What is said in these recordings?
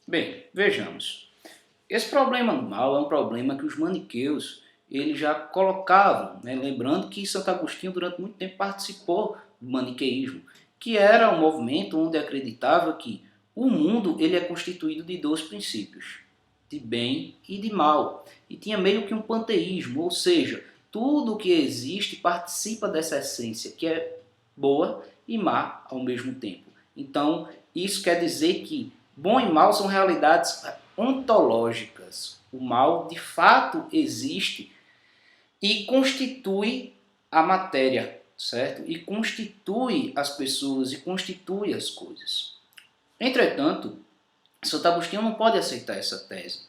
Bem, vejamos. Esse problema do mal é um problema que os maniqueus eles já colocavam, né? Lembrando que Santo Agostinho durante muito tempo participou do maniqueísmo, que era um movimento onde acreditava que o mundo ele é constituído de dois princípios, de bem e de mal. E tinha meio que um panteísmo, ou seja, tudo que existe participa dessa essência, que é boa e má ao mesmo tempo. Então, isso quer dizer que bom e mal são realidades ontológicas. O mal, de fato, existe e constitui a matéria, certo? E constitui as pessoas e constitui as coisas. Entretanto, Santo Agostinho não pode aceitar essa tese.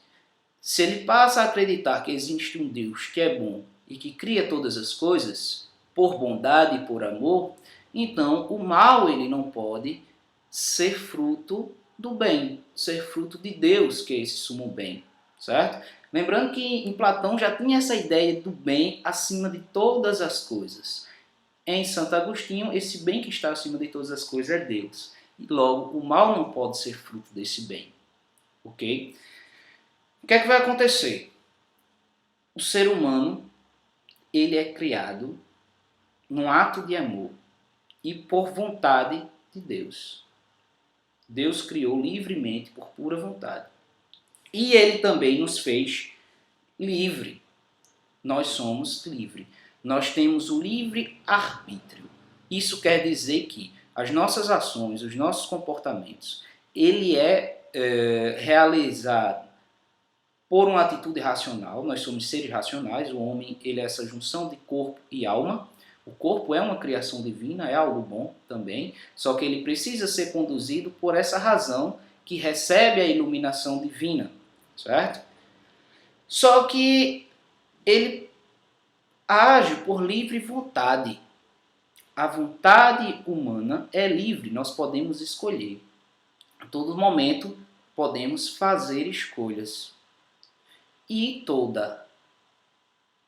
Se ele passa a acreditar que existe um Deus que é bom e que cria todas as coisas, por bondade e por amor, então o mal ele não pode ser fruto do bem, ser fruto de Deus, que é esse sumo bem, certo? Lembrando que em Platão já tinha essa ideia do bem acima de todas as coisas. Em Santo Agostinho, esse bem que está acima de todas as coisas é Deus. E logo, o mal não pode ser fruto desse bem. Ok? O que é que vai acontecer? O ser humano, ele é criado num ato de amor e por vontade de Deus. Deus criou livremente por pura vontade. E ele também nos fez livre. Nós somos livres. Nós temos o livre arbítrio. Isso quer dizer que as nossas ações, os nossos comportamentos, ele é realizado por uma atitude racional. Nós somos seres racionais. O homem ele é essa junção de corpo e alma. O corpo é uma criação divina, é algo bom também, só que ele precisa ser conduzido por essa razão que recebe a iluminação divina, certo? Só que ele age por livre vontade. A vontade humana é livre, nós podemos escolher. A todo momento podemos fazer escolhas. E toda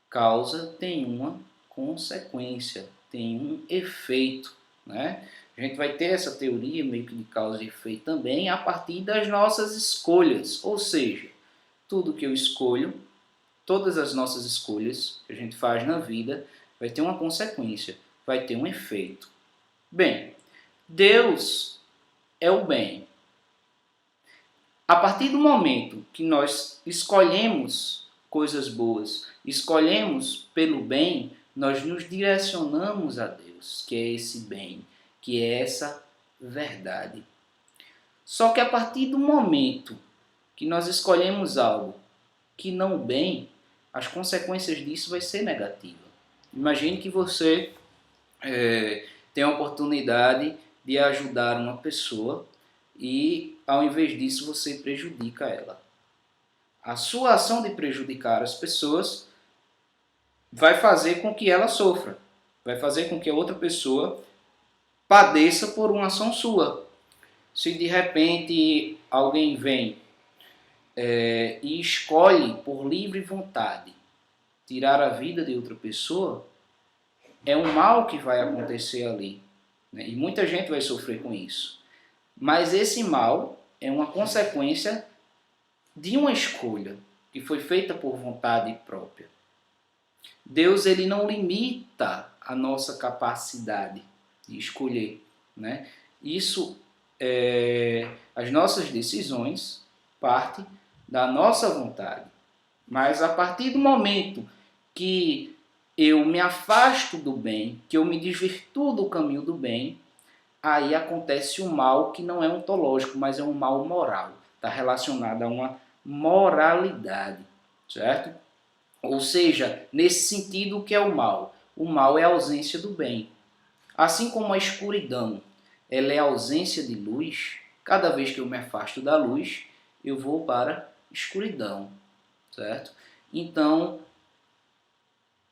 causa tem uma consequência, tem um efeito, né? A gente vai ter essa teoria meio que de causa e efeito também a partir das nossas escolhas, ou seja, tudo que eu escolho, todas as nossas escolhas que a gente faz na vida vai ter uma consequência, vai ter um efeito. Bem, Deus é o bem. A partir do momento que nós escolhemos coisas boas, escolhemos pelo bem, nós nos direcionamos a Deus, que é esse bem, que é essa verdade. Só que a partir do momento que nós escolhemos algo que não bem, as consequências disso vai ser negativa. Imagine que você tem a oportunidade de ajudar uma pessoa e ao invés disso você prejudica ela. A sua ação de prejudicar as pessoas vai fazer com que ela sofra, vai fazer com que a outra pessoa padeça por uma ação sua. Se de repente alguém vem e escolhe por livre vontade tirar a vida de outra pessoa, é um mal que vai acontecer ali, né? E muita gente vai sofrer com isso. Mas esse mal é uma consequência de uma escolha que foi feita por vontade própria. Deus ele não limita a nossa capacidade de escolher, né? Isso as nossas decisões partem da nossa vontade. Mas a partir do momento que eu me afasto do bem, que eu me desvirtuo do caminho do bem, aí acontece um mal que não é ontológico, mas é um mal moral. Está relacionado a uma moralidade, certo? Ou seja, nesse sentido, o que é o mal? O mal é a ausência do bem. Assim como a escuridão ela é a ausência de luz, cada vez que eu me afasto da luz, eu vou para a escuridão, certo? Então,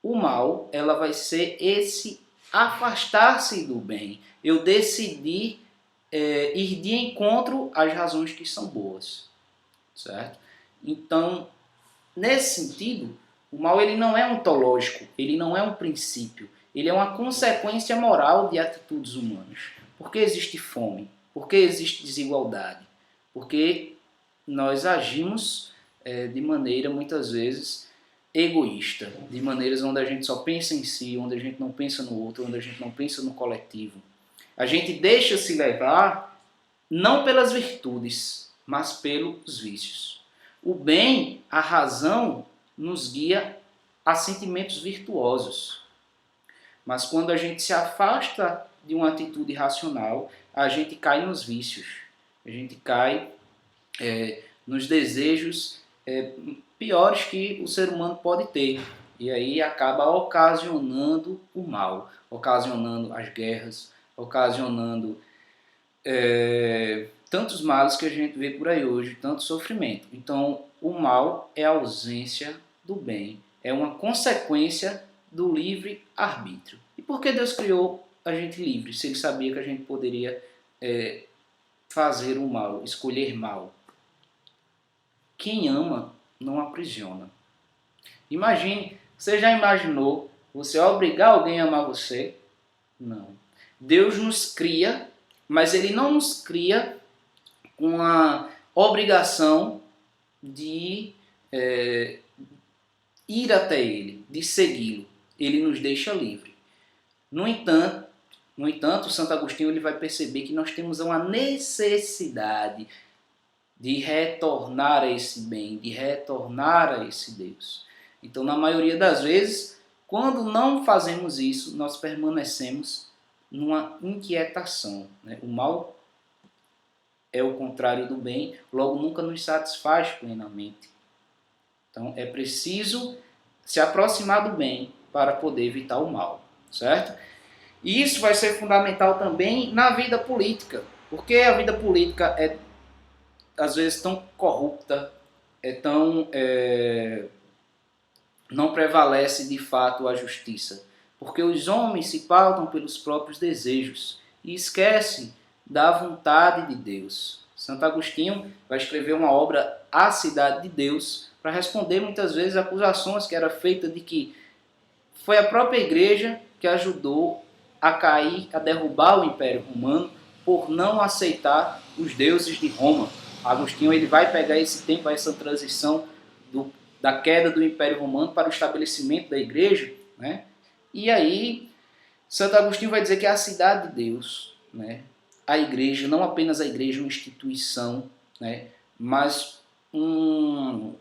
o mal ela vai ser esse afastar-se do bem. Eu decidi ir de encontro às razões que são boas, certo? Então, nesse sentido, o mal ele não é ontológico, ele não é um princípio, ele é uma consequência moral de atitudes humanas. Por que existe fome? Por que existe desigualdade? Porque nós agimos de maneira, muitas vezes, egoísta, de maneiras onde a gente só pensa em si, onde a gente não pensa no outro, onde a gente não pensa no coletivo. A gente deixa se levar não pelas virtudes, mas pelos vícios. O bem, a razão, nos guia a sentimentos virtuosos. Mas quando a gente se afasta de uma atitude racional, a gente cai nos vícios. A gente cai nos desejos piores que o ser humano pode ter. E aí acaba ocasionando o mal, ocasionando as guerras, ocasionando tantos males que a gente vê por aí hoje, tanto sofrimento. Então, o mal é a ausência do bem, é uma consequência do livre-arbítrio. E por que Deus criou a gente livre, se Ele sabia que a gente poderia fazer o mal, escolher mal? Quem ama não aprisiona. Imagine, você já imaginou você obrigar alguém a amar você? Não. Deus nos cria, mas Ele não nos cria com a obrigação de ir até Ele, de segui-lo. Ele nos deixa livre. No entanto, Santo Agostinho ele vai perceber que nós temos uma necessidade de retornar a esse bem, de retornar a esse Deus. Então, na maioria das vezes, quando não fazemos isso, nós permanecemos numa inquietação. Né? O mal é o contrário do bem, logo nunca nos satisfaz plenamente. Então, é preciso se aproximar do bem para poder evitar o mal, certo? E isso vai ser fundamental também na vida política, porque a vida política é às vezes tão corrupta, não prevalece de fato a justiça, porque os homens se pautam pelos próprios desejos e esquecem da vontade de Deus. Santo Agostinho vai escrever uma obra, A Cidade de Deus, para responder muitas vezes acusações que era feita de que foi a própria igreja que ajudou a cair, a derrubar o Império Romano por não aceitar os deuses de Roma. Agostinho ele vai pegar esse tempo, essa transição da queda do Império Romano para o estabelecimento da igreja, né? E aí Santo Agostinho vai dizer que é a cidade de Deus, né? A igreja, não apenas a igreja uma instituição, né? Mas um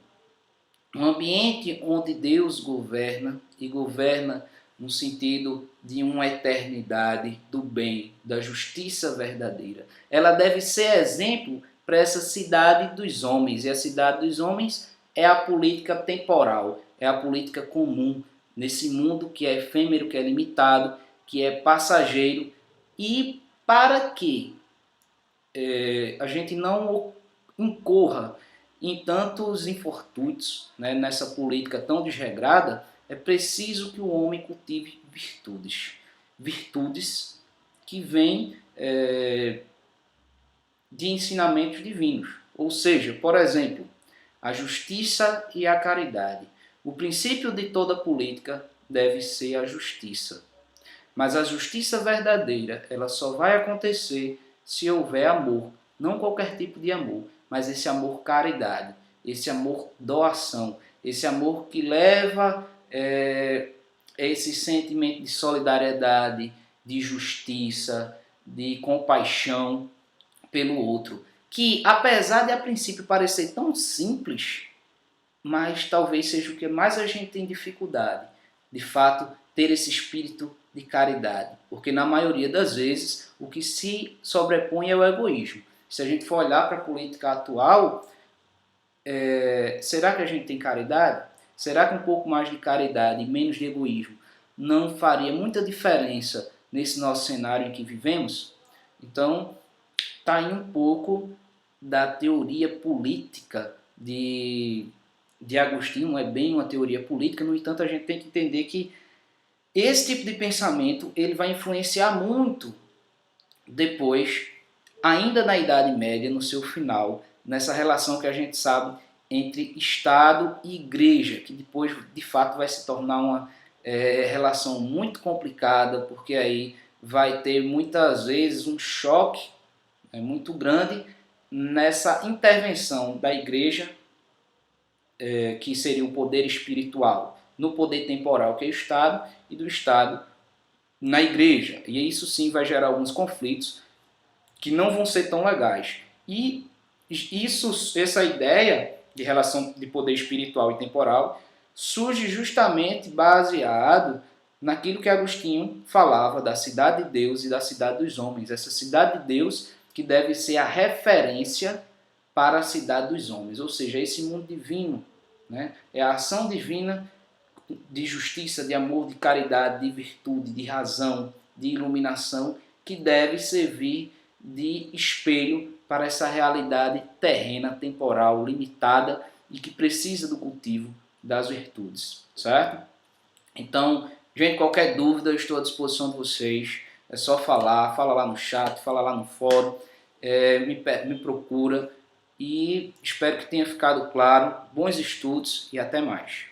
ambiente onde Deus governa, e governa no sentido de uma eternidade, do bem, da justiça verdadeira. Ela deve ser exemplo para essa cidade dos homens, e a cidade dos homens é a política temporal, é a política comum, nesse mundo que é efêmero, que é limitado, que é passageiro, e para que a gente não incorra em tantos infortúnios, né, nessa política tão desregrada, é preciso que o homem cultive virtudes. Virtudes que vêm de ensinamentos divinos. Ou seja, por exemplo, a justiça e a caridade. O princípio de toda política deve ser a justiça. Mas a justiça verdadeira, ela só vai acontecer se houver amor. Não qualquer tipo de amor, mas esse amor caridade, esse amor doação, esse amor que leva esse sentimento de solidariedade, de justiça, de compaixão pelo outro, que apesar de a princípio parecer tão simples, mas talvez seja o que mais a gente tem dificuldade, de fato, ter esse espírito de caridade, porque na maioria das vezes o que se sobrepõe é o egoísmo. Se a gente for olhar para a política atual, será que a gente tem caridade? Será que um pouco mais de caridade e menos de egoísmo não faria muita diferença nesse nosso cenário em que vivemos? Então, está aí um pouco da teoria política de Agostinho, não é bem uma teoria política, no entanto a gente tem que entender que esse tipo de pensamento ele vai influenciar muito depois, ainda na Idade Média, no seu final, nessa relação que a gente sabe entre Estado e Igreja, que depois de fato vai se tornar uma relação muito complicada, porque aí vai ter muitas vezes um choque muito grande nessa intervenção da igreja, que seria o poder espiritual, no poder temporal, que é o Estado, e do Estado na igreja. E isso sim vai gerar alguns conflitos que não vão ser tão legais. E essa ideia de relação de poder espiritual e temporal surge justamente baseado naquilo que Agostinho falava da cidade de Deus e da cidade dos homens. Essa cidade de Deus que deve ser a referência para a cidade dos homens, ou seja, esse mundo divino, né? É a ação divina de justiça, de amor, de caridade, de virtude, de razão, de iluminação, que deve servir de espelho para essa realidade terrena, temporal, limitada e que precisa do cultivo das virtudes, certo? Então, gente, qualquer dúvida, eu estou à disposição de vocês. É só falar, fala lá no chat, fala lá no fórum, me procura e espero que tenha ficado claro. Bons estudos e até mais.